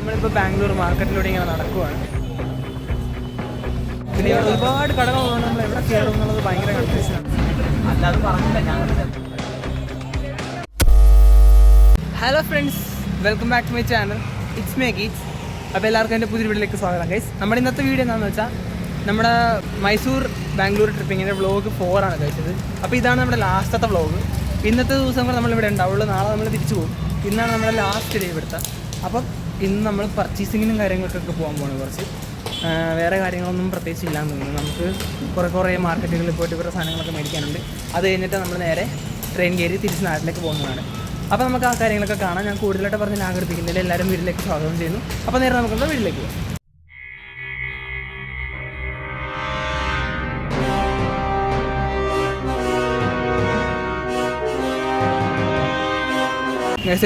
നമ്മളിപ്പോൾ ബാംഗ്ലൂർ മാർക്കറ്റിലൂടെ ഇങ്ങനെ നടക്കുവാണ്. പിന്നെ ഇവിടെ ഒരുപാട് കടകളുള്ളതുകൊണ്ട് നമ്മൾ എവിടെ കയറും എന്നുള്ളത് ഭയങ്കര കൺഫ്യൂഷനാണ്. അല്ലാതെ പറഞ്ഞില്ല ഞാൻ. Hello friends, welcome back to my channel. It's me Geets. അപ്പോൾ എല്ലാവർക്കും എൻ്റെ പുതിയ വീഡിയോയിലേക്ക് സ്വാഗതം ഗൈസ്. നമ്മുടെ ഇന്നത്തെ വീഡിയോ എന്താണെന്ന് വെച്ചാൽ നമ്മുടെ മൈസൂർ ബാംഗ്ലൂർ ട്രിപ്പിങ്ങിൻ്റെ വ്ളോഗ് 4 ആണ് കഴിച്ചത്. അപ്പോൾ ഇതാണ് നമ്മുടെ ലാസ്റ്റത്തെ വ്ളോഗ്. ഇന്നത്തെ ദിവസം കൂടെ നമ്മളിവിടെ ഉണ്ടാവുള്ളൂ. നാളെ നമ്മൾ തിരിച്ചു പോകും. ഇന്നാണ് നമ്മുടെ ലാസ്റ്റ് ഡേ ഇവിടുത്തെ. അപ്പം ഇന്ന് നമ്മൾ പർച്ചേസിങ്ങിനും കാര്യങ്ങൾക്കൊക്കെ പോകാൻ പോകുന്നത്. കുറച്ച് വേറെ കാര്യങ്ങളൊന്നും പ്രത്യേകിച്ച് ഇല്ലാന്ന് തോന്നുന്നു. നമുക്ക് കുറേ മാർക്കറ്റുകളിൽ പോയിട്ട് ഇവരുടെ സാധനങ്ങളൊക്കെ മേടിക്കാനുണ്ട്. അത് കഴിഞ്ഞിട്ട് നമ്മൾ നേരെ ട്രെയിൻ കയറി തിരിച്ച് നാട്ടിലേക്ക് പോകുന്നതാണ്. അപ്പോൾ നമുക്ക് ആ കാര്യങ്ങളൊക്കെ കാണാം. ഞാൻ കൂടുതലായിട്ട് പറഞ്ഞ് ആഗ്രഹിക്കുന്നില്ല. എല്ലാവരും വീട്ടിലേക്ക് സ്വാഗതം ചെയ്യുന്നു. അപ്പോൾ നേരെ നമുക്കുള്ള വീട്ടിലേക്ക് പോകാം.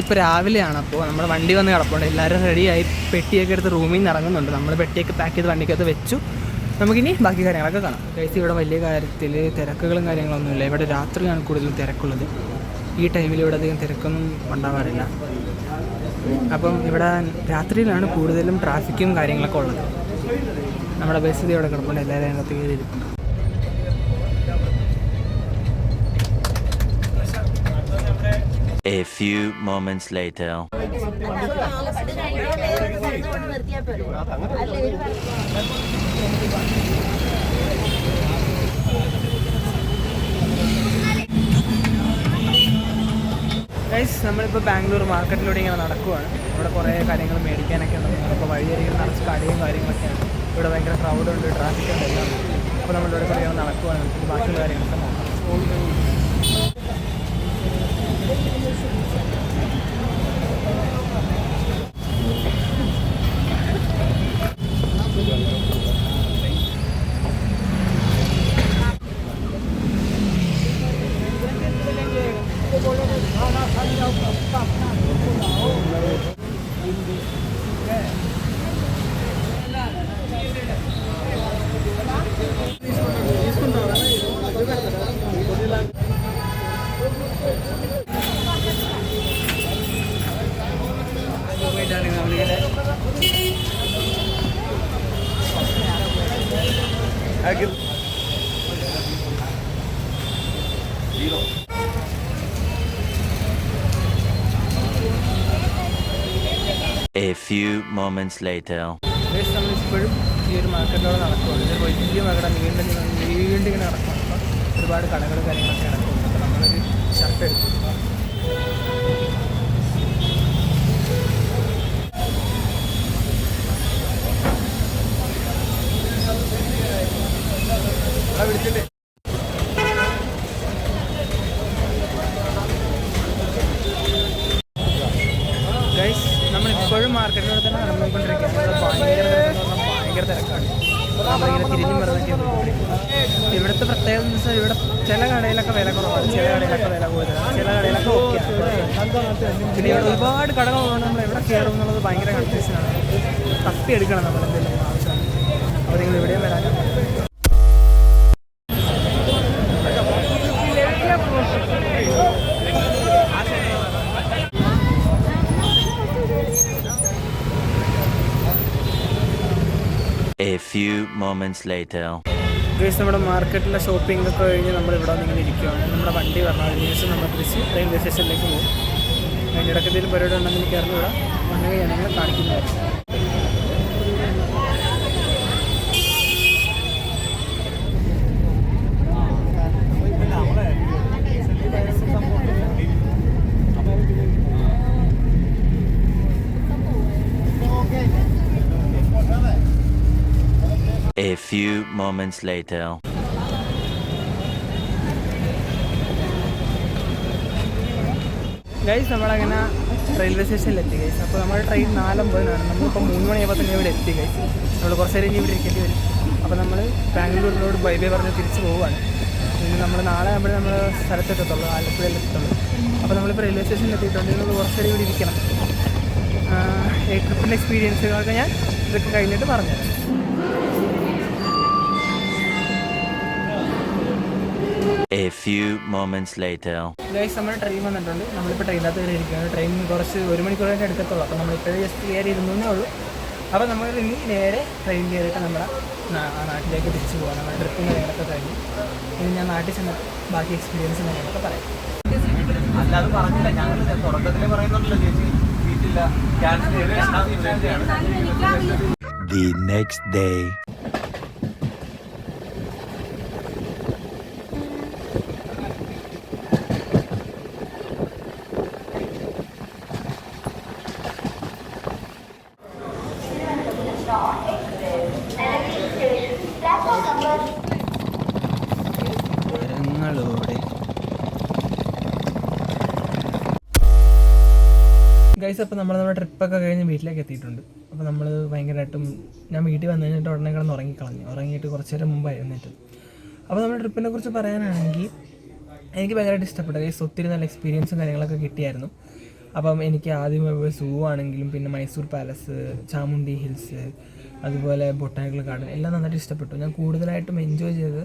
ഇപ്പോൾ രാവിലെയാണ്. അപ്പോൾ നമ്മുടെ വണ്ടി വന്ന് കിടപ്പുണ്ട്. എല്ലാവരും റെഡിയായി പെട്ടിയൊക്കെ എടുത്ത് റൂമിൽ നിന്ന് ഇറങ്ങുന്നുണ്ട്. നമ്മൾ പെട്ടിയൊക്കെ പാക്ക് ചെയ്ത് വണ്ടിക്കകത്ത് വെച്ചു. നമുക്കിനി ബാക്കി കാര്യങ്ങളൊക്കെ കാണാം. ഗൈസ്, ഇവിടെ വലിയ കാര്യത്തിൽ തിരക്കുകളും കാര്യങ്ങളൊന്നുമില്ല. ഇവിടെ രാത്രിയാണ് കൂടുതലും തിരക്കുള്ളത്. ഈ ടൈമിൽ ഇവിടെ അധികം തിരക്കൊന്നും ഉണ്ടാവാറില്ല. അപ്പം ഇവിടെ രാത്രിയിലാണ് കൂടുതലും ട്രാഫിക്കും കാര്യങ്ങളൊക്കെ ഉള്ളത്. നമ്മുടെ ബസ് ഇവിടെ കിടപ്പുണ്ട്. എല്ലാവരും അതിനകത്ത് കയറിയിരിക്കും. A few moments later. Guys, നമ്മളിപ്പോൾ ബാംഗ്ലൂർ മാർക്കറ്റിലൂടെ ഇങ്ങനെ നടക്കുവാണ്. ഇവിടെ കുറേ കാര്യങ്ങൾ മേടിക്കാനൊക്കെ ഉണ്ട്. അപ്പോൾ വഴിയരികിൽ നിറച്ച് കടയും കാര്യങ്ങളൊക്കെയാണ്. ഇവിടെ ഭയങ്കര ക്രൗഡുണ്ട്, ട്രാഫിക്കുണ്ട്, എല്ലാം. അപ്പോൾ നമ്മളിവിടെ കുറേ നടക്കുവാണ്. ബാക്കിയുള്ള കാര്യങ്ങളൊക്കെ നോക്കാം. A few moments later. നമ്മളിപ്പോഴും ഈ ഒരു മാർക്കറ്റിലൂടെ നടക്കുവാണ്. ഇത് വലിയ മകട നീണ്ടിങ്ങനെ നടക്കുവാണ്. അപ്പം ഒരുപാട് കടകളും കാര്യങ്ങളൊക്കെ നടക്കുന്നുണ്ട്. അപ്പോൾ നമ്മളൊരു ഷർട്ട് എടുത്തു. വിളിച്ചിട്ട് ഗൈസ്, നമ്മളിപ്പോഴും മാർക്കറ്റിലൂടെ തന്നെ നടന്നുകൊണ്ടിരിക്കുകയാണ്. ഭയങ്കര തിരക്കാണ്. നമ്മളിങ്ങനെ തിരിഞ്ഞും പറഞ്ഞൊക്കെ ഇവിടുത്തെ പ്രത്യേകത എന്ന് വെച്ചാൽ ഇവിടെ ചില കടയിലൊക്കെ വില കുറവാണ്, ചില കടയിലൊക്കെ വില കൂടുതലാണ്, ചില കടയിലൊക്കെ ഓക്കെയാണ്. പിന്നെ ഇവിടെ ഒരുപാട് കടകളുള്ളതുകൊണ്ട് നമ്മൾ എവിടെ കയറും എന്നുള്ളത് ഭയങ്കര കൺഫ്യൂഷനാണ്. തപ്പിയെടുക്കണം നമ്മൾ എന്തെങ്കിലും ആവശ്യമാണ്. അപ്പോൾ നിങ്ങൾ ഇവിടെയും വരാനും. A few moments later. Guys, നമ്മുടെ മാർക്കറ്റിലെ ഷോപ്പിംഗ് ഒക്കെ കഴിഞ്ഞ് നമ്മളിവിടെ വന്നിങ്ങനെ ഇരിക്കുകയാണ്. നമ്മുടെ വണ്ടി വരണം. അതിനുശേഷം നമ്മൾ തിരിച്ച് റെയിൽവേ സ്റ്റേഷനിലേക്ക് പോകും. അതിൻ്റെ ഇടയ്ക്ക് എന്തെങ്കിലും പരിപാടി ഉണ്ടെങ്കിൽ എനിക്ക് അറിഞ്ഞൂടാ. വണ്ടി ഞാനിങ്ങനെ കാണിക്കുന്നത്. A few moments later. Guys, നമ്മളങ്ങനെ റെയിൽവേ സ്റ്റേഷനിലെത്തി ഗൈസ്. അപ്പോൾ നമ്മുടെ ട്രെയിൻ 4:50 നമ്മളിപ്പോൾ 3 മണിയാകുമ്പോൾ തന്നെ ഇവിടെ എത്തി ഗൈസ്. നമ്മൾ കുറച്ച് നേരം ഇവിടെ ഇരിക്കേണ്ടി വരും. അപ്പോൾ നമ്മൾ ബാംഗ്ലൂരിനോട് ബൈ പറഞ്ഞ് തിരിച്ച് പോവുകയാണ്. ഇനി നമ്മൾ നാളെ ആകുമ്പോഴേ നമ്മൾ സ്ഥലത്തെത്തത്തുള്ളൂ, ആലപ്പുഴയിലെത്തത്തുള്ളൂ. അപ്പോൾ നമ്മളിപ്പോൾ റെയിൽവേ സ്റ്റേഷനിൽ എത്തിയിട്ടുണ്ട്. നമ്മൾ കുറച്ച് നേരം ഇവിടെ ഇരിക്കണം. ട്രിപ്പിൻ്റെ എക്സ്പീരിയൻസുകളൊക്കെ ഞാൻ ഇതൊക്കെ കഴിഞ്ഞിട്ട് പറഞ്ഞുതരാം. A few moments later. Guys നമ്മുടെ ട്രെയിൻ വന്നിട്ടുണ്ട്. നമ്മളിപ്പോൾ ട്രെയിനകത്ത് കയറി ഇരിക്കുകയാണ്. ട്രെയിൻ കുറച്ച് 1 മണിക്കൂറായിട്ട് എടുക്കത്തുള്ളൂ. അപ്പോൾ നമ്മളിപ്പോഴേ ജസ്റ്റ് കയറി ഇരുന്നേ ഉള്ളൂ. അപ്പോൾ നമ്മൾ ഇനി നേരെ ട്രെയിൻ കയറിയിട്ട് നമ്മുടെ നാട്ടിലേക്ക് തിരിച്ചു പോകാം. നമ്മുടെ ട്രിപ്പും കാര്യങ്ങളൊക്കെ കഴിഞ്ഞു. ഇനി ഞാൻ നാട്ടിൽ ചെന്നിട്ട് ബാക്കി എക്സ്പീരിയൻസും കാര്യങ്ങളൊക്കെ പറയാം. അല്ലാതെ പറഞ്ഞില്ല, ഞങ്ങൾ തുടക്കത്തിൽ പറയുന്നുണ്ടല്ലോ ചേച്ചി വീട്ടില്ല ക്യാൻസൽ ചെയ്ത്. The next day. ഗൈസ്, അപ്പോൾ നമ്മുടെ ട്രിപ്പൊക്കെ കഴിഞ്ഞ് വീട്ടിലേക്ക് എത്തിയിട്ടുണ്ട്. അപ്പോൾ നമ്മൾ ഭയങ്കരമായിട്ടും ഞാൻ വീട്ടിൽ വന്നു കഴിഞ്ഞിട്ട് ഉടനെ കിടന്ന് ഉറങ്ങിയിട്ട് കുറച്ച് നേരം മുമ്പ് എഴുന്നേറ്റത്. അപ്പോൾ നമ്മുടെ ട്രിപ്പിനെ കുറിച്ച് പറയാനാണെങ്കിൽ എനിക്ക് ഭയങ്കരമായിട്ട് ഇഷ്ടപ്പെട്ടു. ഗൈസ്, ഒത്തിരി നല്ല എക്സ്പീരിയൻസും കാര്യങ്ങളൊക്കെ കിട്ടിയായിരുന്നു. അപ്പം എനിക്ക് ആദ്യം സൂ ആണെങ്കിലും പിന്നെ മൈസൂർ പാലസ്, ചാമുണ്ഡി ഹിൽസ്, അതുപോലെ ബൊട്ടാനിക്കൽ ഗാർഡൻ എല്ലാം നന്നായിട്ട് ഇഷ്ടപ്പെട്ടു. ഞാൻ കൂടുതലായിട്ടും എൻജോയ് ചെയ്തത്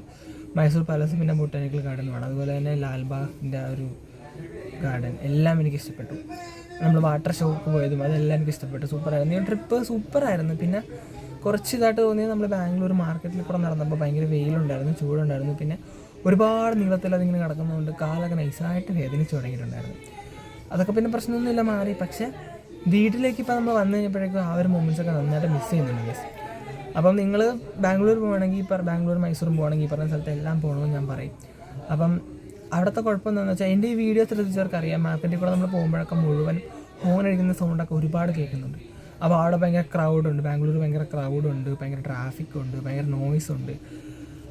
മൈസൂർ പാലസ് പിന്നെ ബൊട്ടാനിക്കൽ ഗാർഡനുമാണ്. അതുപോലെ തന്നെ ലാൽബാഗിൻ്റെ ആ ഒരു ഗാർഡൻ എല്ലാം എനിക്ക് ഇഷ്ടപ്പെട്ടു. നമ്മൾ വാട്ടർ ഷോക്ക് പോയതും അതെല്ലാം എനിക്ക് ഇഷ്ടപ്പെട്ടു. സൂപ്പറായിരുന്നു. ഈ ട്രിപ്പ് സൂപ്പറായിരുന്നു. പിന്നെ കുറച്ച് ഇതായിട്ട് തോന്നിയത് നമ്മൾ ബാംഗ്ലൂർ മാർക്കറ്റിൽ കൂടെ നടന്നപ്പോൾ ഭയങ്കര വെയിലുണ്ടായിരുന്നു, ചൂടുണ്ടായിരുന്നു. പിന്നെ ഒരുപാട് നീളത്തിൽ അതിങ്ങനെ കിടക്കുന്നതുകൊണ്ട് കാലൊക്കെ നൈസായിട്ട് വേദനിച്ച് തുടങ്ങിയിട്ടുണ്ടായിരുന്നു. അതൊക്കെ പിന്നെ പ്രശ്നമൊന്നുമില്ല, മാറി. പക്ഷേ വീട്ടിലേക്ക് ഇപ്പോൾ നമ്മൾ വന്നു കഴിഞ്ഞപ്പോഴേക്കും ആ ഒരു മൊമെൻറ്റ്സൊക്കെ നന്നായിട്ട് മിസ് ചെയ്യുന്നുണ്ട് ഗൈസ്. അപ്പം നിങ്ങൾ ബാംഗ്ലൂർ പോകണമെങ്കിൽ ബാംഗ്ലൂർ മൈസൂർ പോകണമെങ്കിൽ ഈ പറഞ്ഞ സ്ഥലത്ത് എല്ലാം പോകണമെന്ന് ഞാൻ പറയും. അപ്പം അവിടുത്തെ കുഴപ്പമെന്താണെന്ന് വെച്ചാൽ എൻ്റെ ഈ വീഡിയോ ശ്രദ്ധിച്ചവർക്ക് അറിയാം, മാർക്കറ്റിൽ കൂടെ നമ്മൾ പോകുമ്പോഴൊക്കെ മുഴുവൻ ഹോൺ അടിക്കുന്ന സൗണ്ടൊക്കെ ഒരുപാട് കേൾക്കുന്നുണ്ട്. അപ്പോൾ അവിടെ ഭയങ്കര ക്രൗഡുണ്ട്, ബാംഗ്ലൂർ ഭയങ്കര ക്രൗഡുണ്ട്, ഭയങ്കര ട്രാഫിക്കുണ്ട്, ഭയങ്കര നോയ്സുണ്ട്,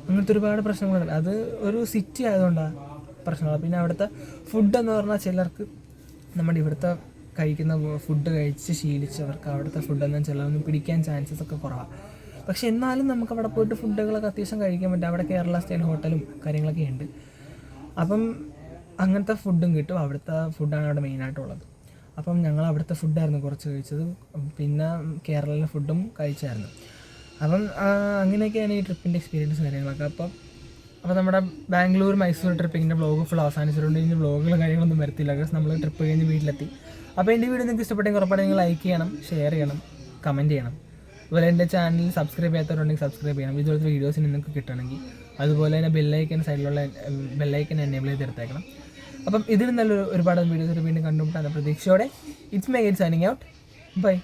അങ്ങനത്തെ ഒരുപാട് പ്രശ്നങ്ങളുണ്ട്. അത് ഒരു സിറ്റി ആയതുകൊണ്ടാണ് പ്രശ്നങ്ങൾ. പിന്നെ അവിടുത്തെ ഫുഡ് എന്ന് പറഞ്ഞാൽ ചിലർക്ക് നമ്മുടെ ഇവിടുത്തെ കഴിക്കുന്ന ഫുഡ് കഴിച്ച് ശീലിച്ചവർക്ക് അവിടുത്തെ ഫുഡൊന്നും ചിലതൊന്നും പിടിക്കാൻ ചാൻസസ് ഒക്കെ കുറവാണ്. പക്ഷെ എന്നാലും നമുക്ക് അവിടെ പോയിട്ട് ഫുഡുകളൊക്കെ അത്യാവശ്യം കഴിക്കാൻ പറ്റും. അവിടെ കേരള സ്റ്റൈൽ ഹോട്ടലും കാര്യങ്ങളൊക്കെ ഉണ്ട്. അപ്പം അങ്ങനത്തെ ഫുഡും കിട്ടും. അവിടുത്തെ ഫുഡാണ് അവിടെ മെയിനായിട്ടുള്ളത്. അപ്പം ഞങ്ങൾ അവിടുത്തെ ഫുഡായിരുന്നു കുറച്ച് കഴിച്ചത്. പിന്നെ കേരളയിലെ ഫുഡും കഴിച്ചായിരുന്നു. അപ്പം അങ്ങനെയൊക്കെയാണ് ഈ ട്രിപ്പിൻ്റെ എക്സ്പീരിയൻസ് കാര്യങ്ങളൊക്കെ. അപ്പോൾ നമ്മുടെ ബാംഗ്ലൂർ മൈസൂർ ട്രിപ്പിങ്ങിൻ്റെ വ്ളോഗ് ഫുൾ അവസാനിച്ചിട്ടുണ്ട്. ഇനി വ്ളോഗുകളും കാര്യങ്ങളൊന്നും വരത്തില്ല. നമ്മൾ ട്രിപ്പ് കഴിഞ്ഞ് വീട്ടിലെത്തി. അപ്പോൾ എൻ്റെ വീഡിയോ നിങ്ങൾക്ക് ഇഷ്ടപ്പെട്ടെങ്കിൽ ഉറപ്പായിട്ട് നിങ്ങൾ ലൈക്ക് ചെയ്യണം, ഷെയർ ചെയ്യണം, കമൻറ്റ് ചെയ്യണം. അതുപോലെ എൻ്റെ ചാനൽ സബ്സ്ക്രൈബ് ചെയ്യാത്തവരുണ്ടെങ്കിൽ സബ്സ്ക്രൈബ് ചെയ്യണം, ഇതുപോലത്തെ വീഡിയോസ് നിങ്ങൾക്ക് കിട്ടണമെങ്കിൽ. അതുപോലെ തന്നെ ബെല്ലൈക്കൻ സൈഡിലുള്ള ബെല്ലൈക്കൻ എനേബിൾ ചെയ്തെടുത്തേക്കണം. അപ്പം ഇതിൽ നല്ല ഒരുപാട് വീഡിയോസ് വീണ്ടും കണ്ടുമുട്ടാൻ പ്രതീക്ഷയോടെ ഇറ്റ്സ് മേഗിൻ സൈനിങ് ഔട്ട്. ബൈ.